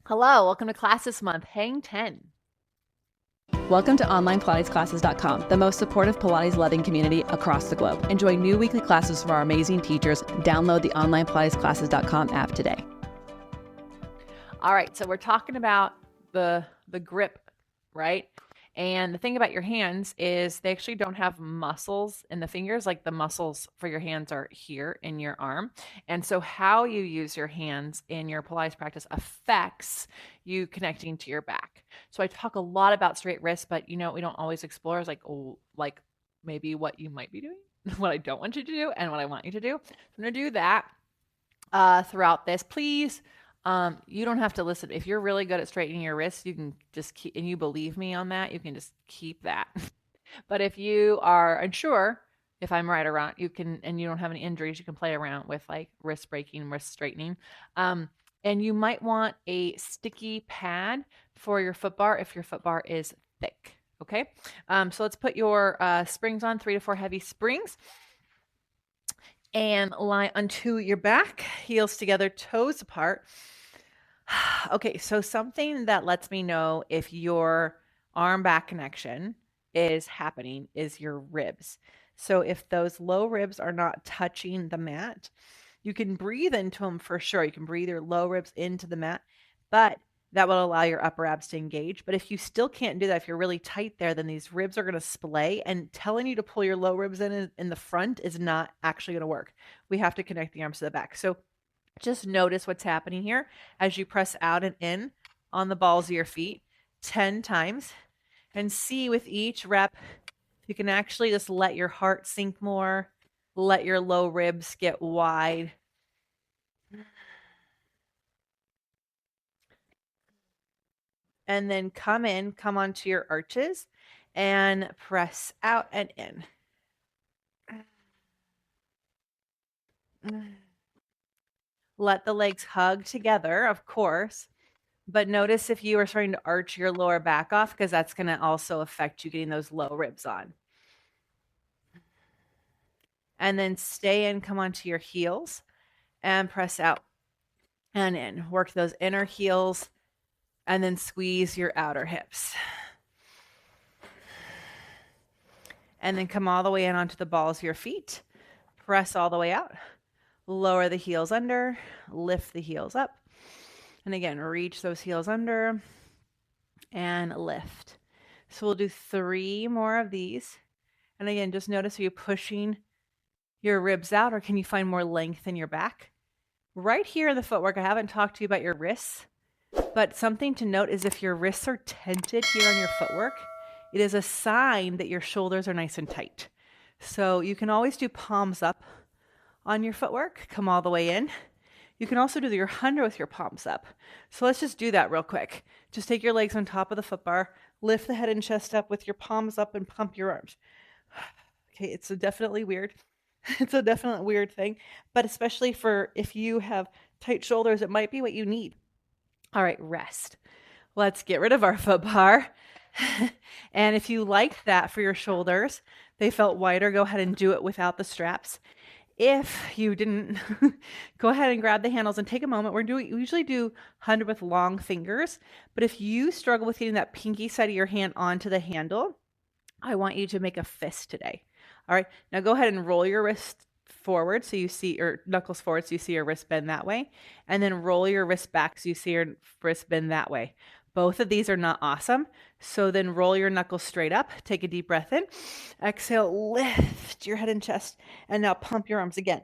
Hello, welcome to class this month, Hang 10. Welcome to OnlinePilatesClasses.com, the most supportive Pilates-loving community across the globe. Enjoy new weekly classes from our amazing teachers. Download the OnlinePilatesClasses.com app today. All right, so we're talking about the grip, right? And the thing about your hands is they actually don't have muscles in the fingers, like the muscles for your hands are here in your arm. And so how you use your hands in your Pilates practice affects you connecting to your back. So I talk a lot about straight wrists, but we don't always explore is like maybe what you might be doing, what I don't want you to do, and what I want you to do. So I'm gonna do that throughout this. Please, you don't have to listen. If you're really good at straightening your wrists, you can just keep, and you believe me on that, you can just keep that. But if you are unsure if I'm right or wrong, you can, and you don't have any injuries, you can play around with like wrist breaking, wrist straightening. And you might want a sticky pad for your foot bar if your foot bar is thick. Okay. So let's put your springs on, 3 to 4 heavy springs, and lie onto your back, heels together, toes apart. Okay, so something that lets me know if your arm back connection is happening is your ribs. So if those low ribs are not touching the mat, you can breathe into them for sure. You can breathe your low ribs into the mat, but that will allow your upper abs to engage. But if you still can't do that, if you're really tight there, then these ribs are going to splay, and telling you to pull your low ribs in the front is not actually going to work. We have to connect the arms to the back. So just notice what's happening here as you press out and in on the balls of your feet 10 times, and see with each rep, you can actually just let your heart sink more, let your low ribs get wide. And then come onto your arches and press out and in. Let the legs hug together, of course, but notice if you are starting to arch your lower back off, because that's going to also affect you getting those low ribs on. And then stay in, come onto your heels and press out and in. Work those inner heels and then squeeze your outer hips. And then come all the way in onto the balls of your feet. Press all the way out. Lower the heels under, lift the heels up. And again, reach those heels under and lift. So we'll do 3 more of these. And again, just notice, are you pushing your ribs out, or can you find more length in your back? Right here in the footwork, I haven't talked to you about your wrists, but something to note is if your wrists are tented here on your footwork, it is a sign that your shoulders are nice and tight. So you can always do palms up on your footwork, come all the way in. You can also do your 100 with your palms up. So let's just do that real quick. Just take your legs on top of the foot bar, lift the head and chest up with your palms up, and pump your arms. Okay, it's definitely weird. It's a definite weird thing, but especially for if you have tight shoulders, it might be what you need. All right, rest. Let's get rid of our foot bar. And if you liked that for your shoulders, they felt wider, go ahead and do it without the straps. If you didn't, go ahead and grab the handles and take a moment. We usually do 100 with long fingers, but if you struggle with getting that pinky side of your hand onto the handle, I want you to make a fist today. All right, now go ahead and roll your wrist forward so you see, or knuckles forward so you see your wrist bend that way, and then roll your wrist back so you see your wrist bend that way. Both of these are not awesome, so then roll your knuckles straight up, take a deep breath in, exhale, lift your head and chest, and now pump your arms again.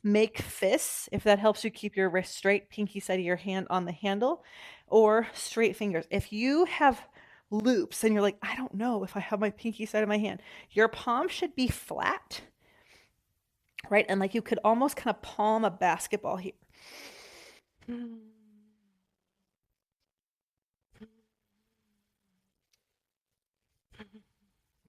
Make fists if that helps you keep your wrist straight, pinky side of your hand on the handle, or straight fingers. If you have loops and you're like, I don't know if I have my pinky side of my hand, your palm should be flat, right? And like you could almost kind of palm a basketball here.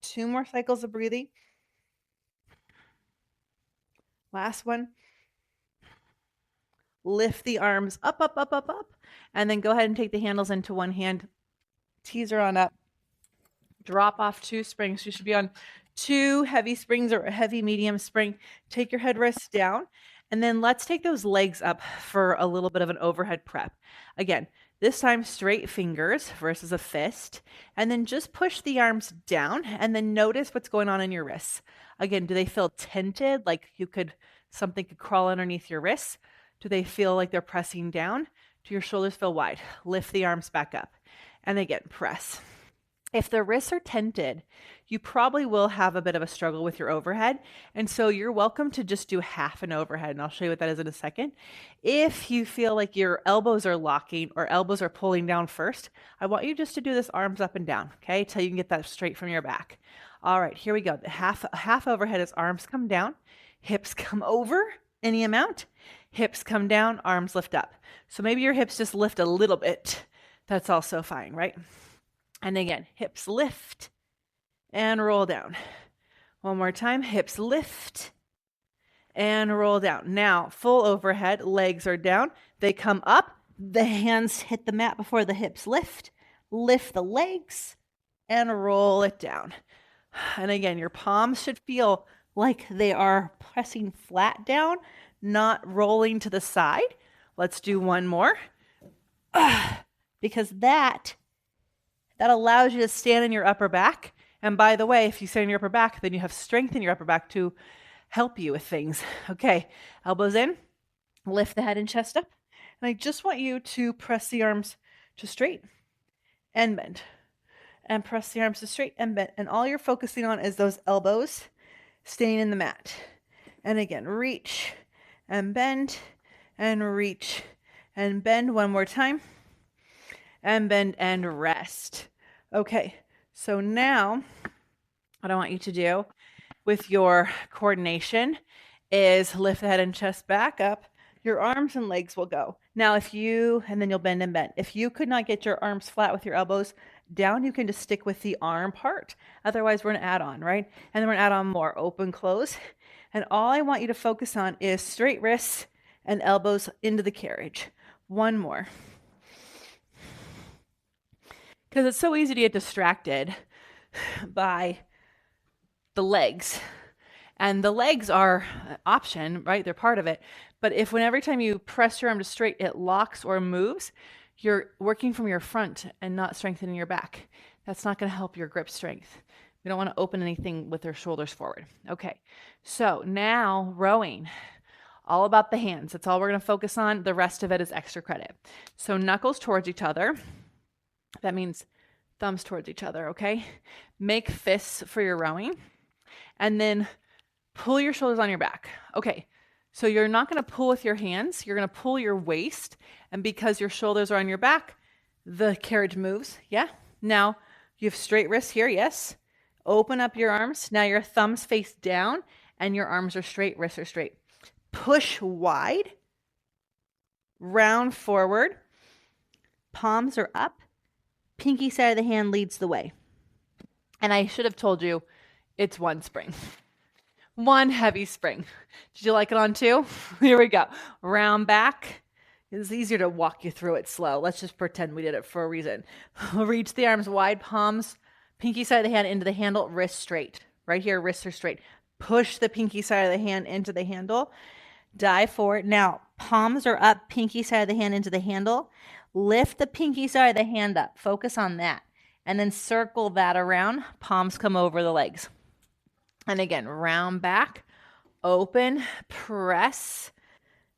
2 more cycles of breathing. Last one. Lift the arms up, up, up, up, up, and then go ahead and take the handles into one hand. Teaser on up. Drop off 2 springs. You should be on 2 heavy springs or a heavy medium spring. Take your headrest down And then let's take those legs up for a little bit of an overhead prep. Again, this time straight fingers versus a fist. And then just push the arms down and then notice what's going on in your wrists. Again, do they feel tented, like something could crawl underneath your wrists? Do they feel like they're pressing down? Do your shoulders feel wide? Lift the arms back up. And again, press. If the wrists are tented, you probably will have a bit of a struggle with your overhead. And so you're welcome to just do half an overhead. And I'll show you what that is in a second. If you feel like your elbows are locking or elbows are pulling down first, I want you just to do this arms up and down, okay? Till you can get that straight from your back. All right, here we go. The half overhead is arms come down, hips come over any amount, hips come down, arms lift up. So maybe your hips just lift a little bit. That's also fine, right? And again, hips lift and roll down. One more time, hips lift and roll down. Now, full overhead, legs are down. They come up, the hands hit the mat before the hips lift. Lift the legs and roll it down. And again, your palms should feel like they are pressing flat down, not rolling to the side. Let's do one more. Because that allows you to stand in your upper back. And by the way, if you stand in your upper back, then you have strength in your upper back to help you with things. Okay, elbows in, lift the head and chest up. And I just want you to press the arms to straight and bend. And press the arms to straight and bend. And all you're focusing on is those elbows staying in the mat. And again, reach and bend and reach and bend. One more time. And bend and rest. Okay, so now what I want you to do with your coordination is lift the head and chest back up. Your arms and legs will go. Now, and then you'll bend and bend. If you could not get your arms flat with your elbows down, you can just stick with the arm part. Otherwise, we're going to add on, right? And then we're going to add on more open, close. And all I want you to focus on is straight wrists and elbows into the carriage. One more. Because it's so easy to get distracted by the legs. And the legs are an option, right? They're part of it. But if every time you press your arm to straight, it locks or moves, you're working from your front and not strengthening your back. That's not going to help your grip strength. We don't want to open anything with our shoulders forward. Okay, so now rowing. All about the hands. That's all we're going to focus on. The rest of it is extra credit. So knuckles towards each other. That means thumbs towards each other, okay? Make fists for your rowing. And then pull your shoulders on your back. Okay, so you're not going to pull with your hands. You're going to pull your waist. And because your shoulders are on your back, the carriage moves. Yeah? Now, you have straight wrists here, yes? Open up your arms. Now your thumbs face down and your arms are straight, wrists are straight. Push wide. Round forward. Palms are up. Pinky side of the hand leads the way. And I should have told you, it's one spring. One heavy spring. Did you like it on two? Here we go. Round back. It's easier to walk you through it slow. Let's just pretend we did it for a reason. Reach the arms wide, palms, pinky side of the hand into the handle, wrist straight. Right here, wrists are straight. Push the pinky side of the hand into the handle. Dive forward. Now, palms are up, pinky side of the hand into the handle. Lift the pinky side of the hand up. Focus on that. And then circle that around. Palms come over the legs. And again, round back, open, press,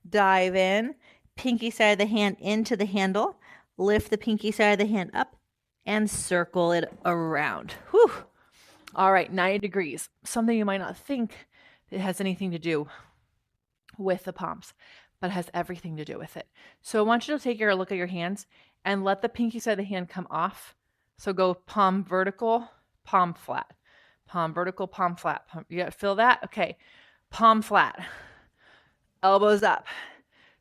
dive in, pinky side of the hand into the handle. Lift the pinky side of the hand up and circle it around. Whew. All right, 90 degrees. Something you might not think it has anything to do with the palms, but has everything to do with it. So I want you to take a look at your hands and let the pinky side of the hand come off. So go palm vertical, palm flat. Palm vertical, palm flat. You feel that? Okay. Palm flat. Elbows up.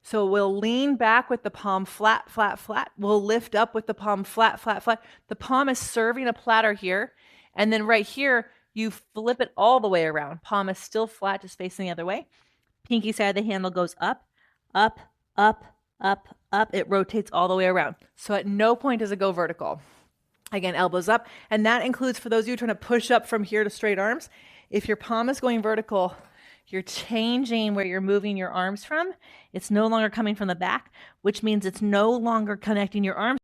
So we'll lean back with the palm flat, flat, flat. We'll lift up with the palm flat, flat, flat. The palm is serving a platter here. And then right here, you flip it all the way around. Palm is still flat, just facing the other way. Pinky side of the handle goes up, up, up, up, up. It rotates all the way around. So at no point does it go vertical. Again, elbows up. And that includes for those of you trying to push up from here to straight arms. If your palm is going vertical, You're changing where you're moving your arms from. It's no longer coming from the back, which means it's no longer connecting your arms